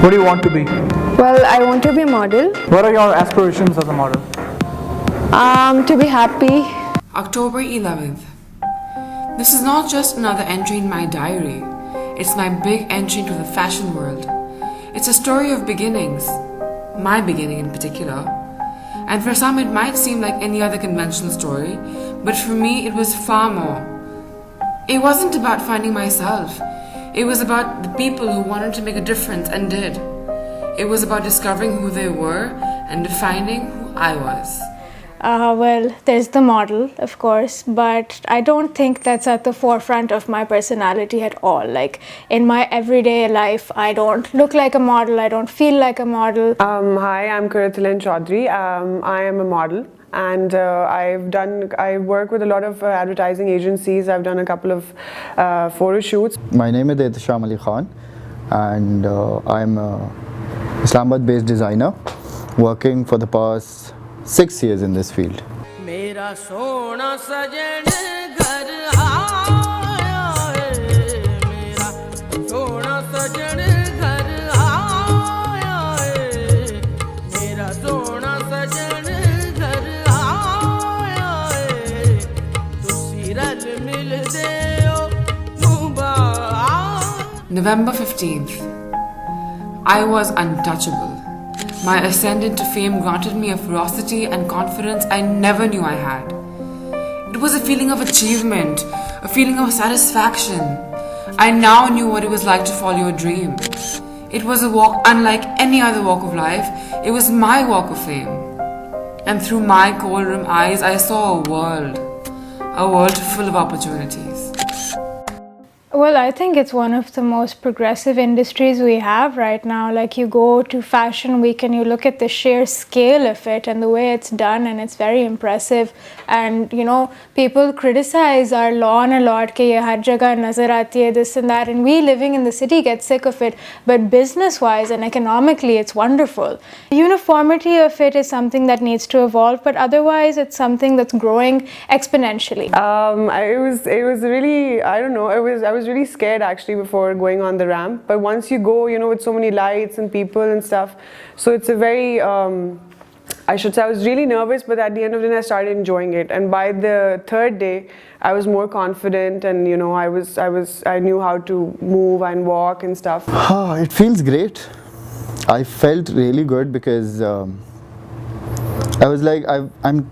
What do you want to be? Well, I want to be a model. What are your aspirations as a model? To be happy. October 11th. This is not just another entry in my diary. It's my big entry into the fashion world. It's a story of beginnings. My beginning in particular. And for some it might seem like any other conventional story, but for me it was far more. It wasn't about finding myself. It was about the people who wanted to make a difference and did. It was about discovering who they were and defining who I was. Well, there's the model, of course, but I don't think that's at the forefront of my personality at all. Like, in my everyday life, I don't look like a model, I don't feel like a model. Hi, I'm Qurutal Ain. I am a model, and I work with a lot of advertising agencies. I've done a couple of photo shoots. My name is Ehtisham Ali Khan, and I'm a Islamabad-based designer working for the past 6 years in this field. November 15th. I was untouchable. My ascent into fame granted me a ferocity and confidence I never knew I had. It was a feeling of achievement, a feeling of satisfaction. I now knew what it was like to follow your dream. It was a walk unlike any other walk of life. It was my walk of fame. And through my cold room eyes, I saw a world full of opportunities. Well, I think it's one of the most progressive industries we have right now. Like, you go to Fashion Week and you look at the sheer scale of it and the way it's done, and it's very impressive. And, you know, people criticize our lawn a lot, कि ये हर जगह नजर आती है, this and that, and we living in the city get sick of it. But business-wise and economically, it's wonderful. The uniformity of it is something that needs to evolve, but otherwise, it's something that's growing exponentially. It was really, I don't know, I was really scared actually before going on the ramp, but once you go, you know, with so many lights and people and stuff, so it's a very I should say I was really nervous, but at the end of the day I started enjoying it, and by the third day I was more confident, and you know, I knew how to move and walk and stuff. It feels great. I felt really good because I was like, I'm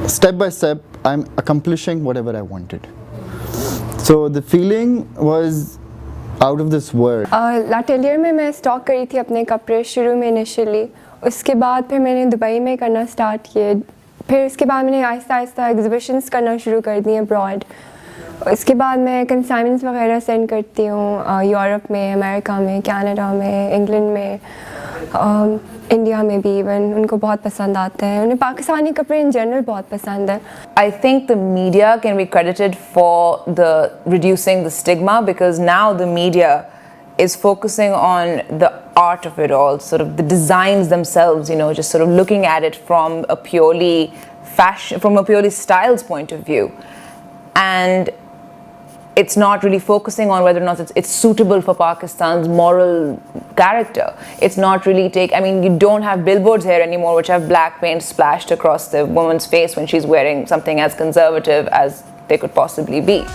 step by step I'm accomplishing whatever I wanted. So the feeling was out of this world. लाटेलियर में मैं stock करी थी अपने कपड़े शुरू में initially, उसके बाद फिर मैंने दुबई में करना स्टार्ट किए, फिर उसके बाद मैंने आहिस्ता आहिस्ता एग्जिबिशंस करना शुरू कर दिए अब्रॉड. इसके बाद मैं कंसाइनमेंट्स वगैरह सेंड करती हूँ यूरोप में, अमेरिका में, कनाडा में, इंग्लैंड में, इंडिया में भी इवन. उनको बहुत पसंद आते हैं, उन्हें पाकिस्तानी कपड़े इन जनरल बहुत पसंद है. I think the media can be credited for the reducing the stigma, because now the media is focusing on the art of it all, sort of the designs themselves, you know, just sort of looking at it from a purely styles point of view. And it's not really focusing on whether or not it's suitable for Pakistan's moral character. It's not really you don't have billboards here anymore which have black paint splashed across the woman's face when she's wearing something as conservative as they could possibly be.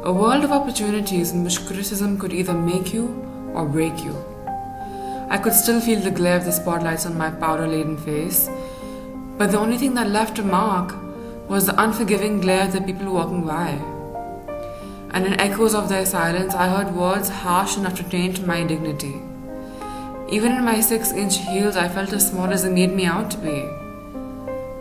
A world of opportunities in which criticism could either make you or break you. I could still feel the glare of the spotlights on my powder-laden face, but the only thing that left a mark was the unforgiving glare of the people walking by. And in echoes of their silence, I heard words harsh enough to taint my dignity. Even in my 6-inch heels, I felt as small as they made me out to be.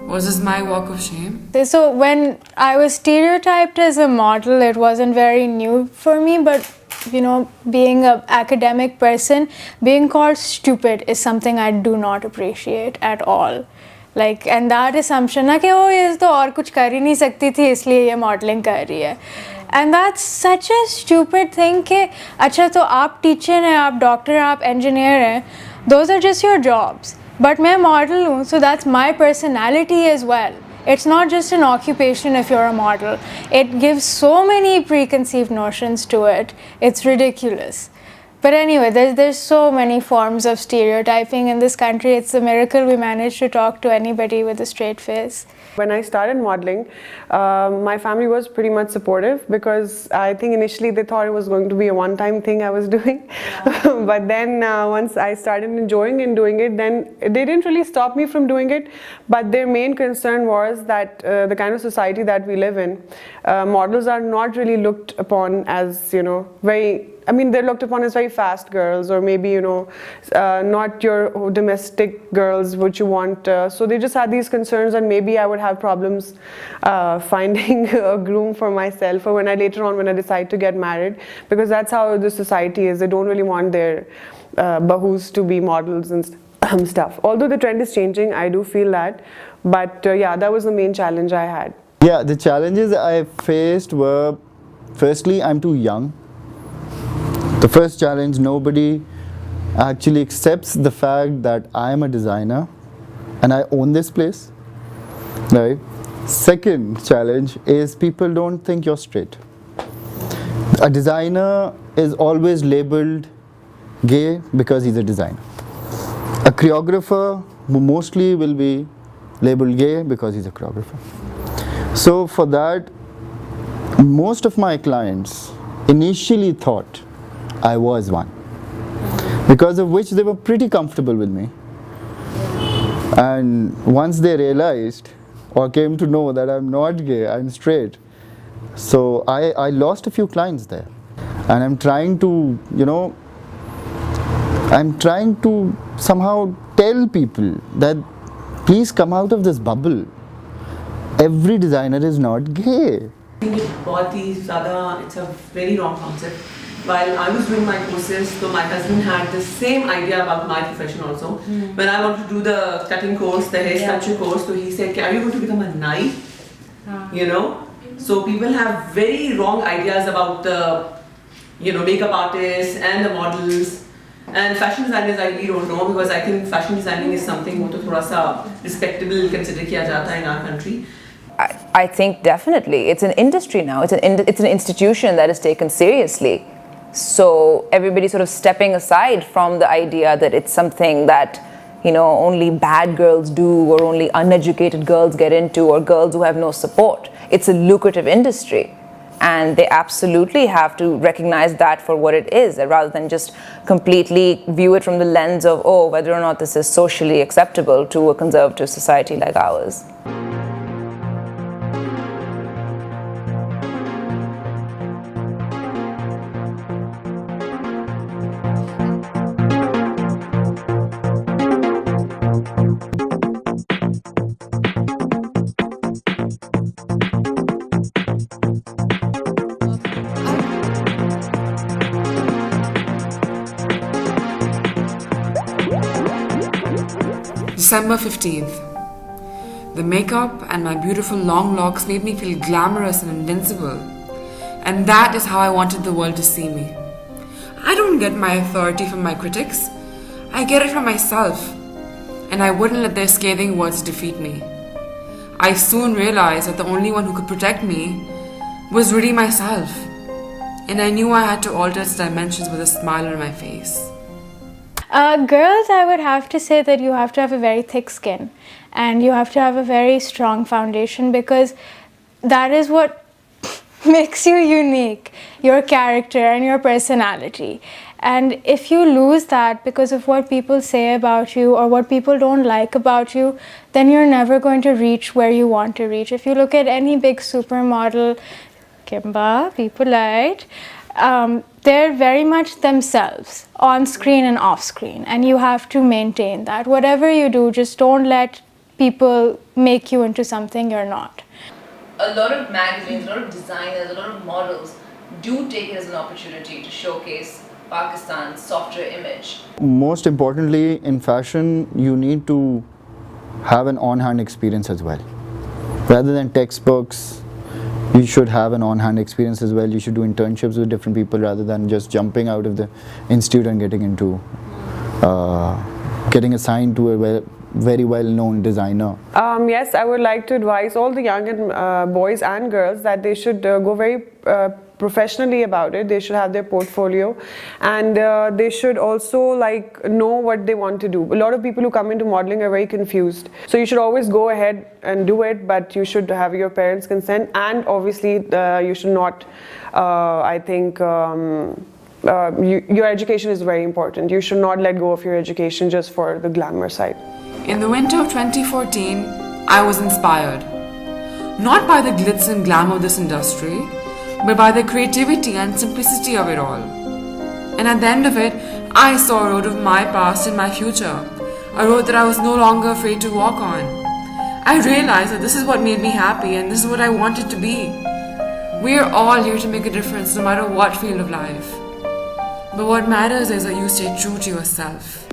Was this my walk of shame? So when I was stereotyped as a model, it wasn't very new for me, but you know, being an academic person, being called stupid is something I do not appreciate at all. Like, and that assumption ना कि ओ ये तो और कुछ कर ही नहीं सकती थी इसलिए ये modeling कर रही है. And that's such a stupid thing कि अच्छा तो आप teacher हैं, आप doctor हैं, आप engineer हैं, those are just your jobs. But मैं model हूँ, so that's my personality as well. It's not just an occupation if you're a model. It gives so many preconceived notions to it. It's ridiculous. But anyway, there's so many forms of stereotyping in this country. It's a miracle we managed to talk to anybody with a straight face. When I started modeling, my family was pretty much supportive because I think initially they thought it was going to be a one-time thing I was doing. Yeah. But then once I started enjoying and doing it, then they didn't really stop me from doing it. But their main concern was that the kind of society that we live in, models are not really looked upon as, you know, they're looked upon as very fast girls, or maybe, you know, not your domestic girls which you want. So they just had these concerns, and maybe I would have problems finding a groom for myself, or when I decide to get married, because that's how the society is. They don't really want their bahus to be models and stuff. Although the trend is changing, I do feel that. But yeah, that was the main challenge I had. Yeah, the challenges I faced were, firstly, I'm too young. The first challenge, nobody actually accepts the fact that I am a designer and I own this place, right? Second challenge is people don't think you're straight. A designer is always labeled gay because he's a designer. A choreographer mostly will be labeled gay because he's a choreographer. So for that, most of my clients initially thought I was one, because of which they were pretty comfortable with me. And once they realized or came to know that I'm not gay, I'm straight, so I lost a few clients there. And I'm trying to, you know, somehow tell people that please come out of this bubble. Every designer is not gay. I think it's a very wrong concept. While I was doing my courses, so my husband had the same idea about my profession also. When I wanted to do the cutting course, the hair sculpture course, so he said, are you going to become a knife? You know? So people have very wrong ideas about the, you know, makeup artists and the models. And fashion designers, I really don't know, because I think fashion designing is something more respectable considered kiya jata in our country. I think definitely. It's an industry now. It's an institution that is taken seriously. So everybody's sort of stepping aside from the idea that it's something that, you know, only bad girls do, or only uneducated girls get into, or girls who have no support. It's a lucrative industry, and they absolutely have to recognize that for what it is, rather than just completely view it from the lens of, oh, whether or not this is socially acceptable to a conservative society like ours. December 15th. The makeup and my beautiful long locks made me feel glamorous and invincible. And that is how I wanted the world to see me. I don't get my authority from my critics. I get it from myself. And I wouldn't let their scathing words defeat me. I soon realized that the only one who could protect me was really myself. And I knew I had to alter its dimensions with a smile on my face. Girls, I would have to say that you have to have a very thick skin, and you have to have a very strong foundation, because that is what makes you unique, your character and your personality. And if you lose that because of what people say about you or what people don't like about you, then you're never going to reach where you want to reach. If you look at any big supermodel, Kimba, be polite, they're very much themselves on screen and off screen, and you have to maintain that. Whatever you do, just don't let people make you into something you're not. A lot of magazines, a lot of designers, a lot of models do take it as an opportunity to showcase Pakistan's softer image. Most importantly, in fashion, you need to have an on-hand experience as well. Rather than textbooks, you should have an on-hand experience as well. You should do internships with different people rather than just jumping out of the institute and getting assigned to a very well-known designer. Yes, I would like to advise all the young boys and girls that they should go very professionally about it. They should have their portfolio, and they should also know what they want to do. A lot of people who come into modeling are very confused. So you should always go ahead and do it, but you should have your parents' consent, and obviously you should not, I think, your education is very important. You should not let go of your education just for the glamour side. In the winter of 2014, I was inspired. Not by the glitz and glamour of this industry, but by the creativity and simplicity of it all. And at the end of it, I saw a road of my past and my future, a road that I was no longer afraid to walk on. I realized that this is what made me happy and this is what I wanted to be. We are all here to make a difference no matter what field of life. But what matters is that you stay true to yourself.